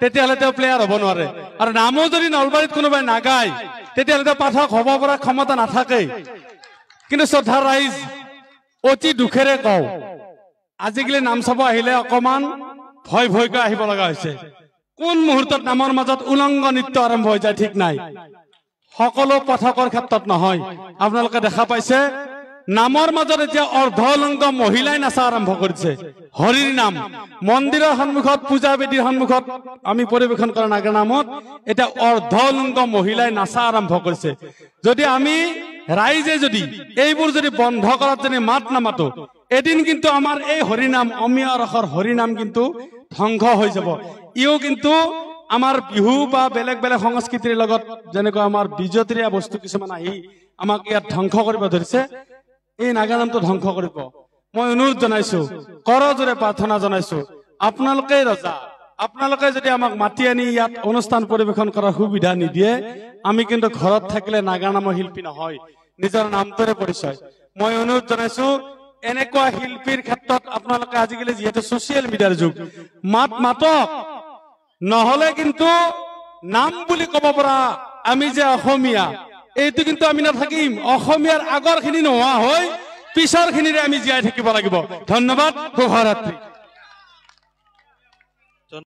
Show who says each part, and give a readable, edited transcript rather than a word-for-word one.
Speaker 1: তেতিয়াহ'লে তেওঁ প্লেয়াৰ হ'ব নোৱাৰে আৰু নামো যদি নলবাৰীত কোনোবাই নাগায় তেতিয়াহ'লে তেওঁ পাঠক হ'ব পৰা ক্ষমতা নাথাকে কিন্তু শ্ৰদ্ধা ৰাইজ অতি দুখেৰে কওঁ আজিকালি নাম চাব আহিলে অকমান ভয় ভয়কৈ আহিব লগা হৈছে কোন মুহূৰ্তত নামৰ মাজত উলংগ নৃত্য আৰম্ভ হৈ যায় ঠিক নাই সকলো পাঠকৰ ক্ষেত্ৰত নহয় আপোনালোকে দেখা পাইছে নামৰ মাজত এতিয়া অৰ্ধলংগ মহিলাই নাচা আৰম্ভ কৰিছে হৰিৰ নাম মন্দিৰৰ সন্মুখত পূজা বেদীৰ সন্মুখত আমি পৰিবেশন কৰা নাগা নামত এটা অৰ্ধলংগ মহিলাই নাচা আৰম্ভ কৰিছে যদি আমি ৰাইজে যদি এইবোৰ যদি বন্ধ কৰাত যদি মাত নামাতো এদিন কিন্তু আমাৰ এই হৰিনাম অমিয়া ৰসৰ হৰিনাম কিন্তু ধ্বংস হৈ যাব ইও কিন্তু আমাৰ বিহু বা বেলেগ বেলেগ সংস্কৃতিৰ লগত যেনেকৈ আমাৰ বিজতৰীয়া বস্তু কিছুমান আহি আমাক ইয়াত ধ্বংস কৰিব ধৰিছে এই নাগা নামটো ধ্বংস কৰিব মই অনুৰোধ জনাইছো কৰজোৰে প্ৰাৰ্থনা জনাইছো আপোনালোকে ৰজা আপোনালোকে যদি আমাক মাতি আনি ইয়াত অনুষ্ঠান পৰিবেশন কৰাৰ সুবিধা নিদিয়ে আমি কিন্তু ঘৰত থাকিলে নাগা নামৰ শিল্পী নহয় নিজৰ নামটোৰে পৰিচয় মই অনুৰোধ জনাইছো এনেকুৱা শিল্পীৰ ক্ষেত্ৰত আপোনালোকে আজিকালি যেহেতু সোশ্যাল মিডিয়াৰ যুগ মাতক নহলে কিন্তু নাম বুলি ক'ব পৰা আমি যে অসমীয়া এইটো কিন্তু আমি নাথাকিম অসমীয়াৰ আগৰ খিনি নোহোৱা হৈ পিছৰ খিনিৰে আমি জীয়াই থাকিব লাগিব ধন্যবাদ শুভৰাত্ৰি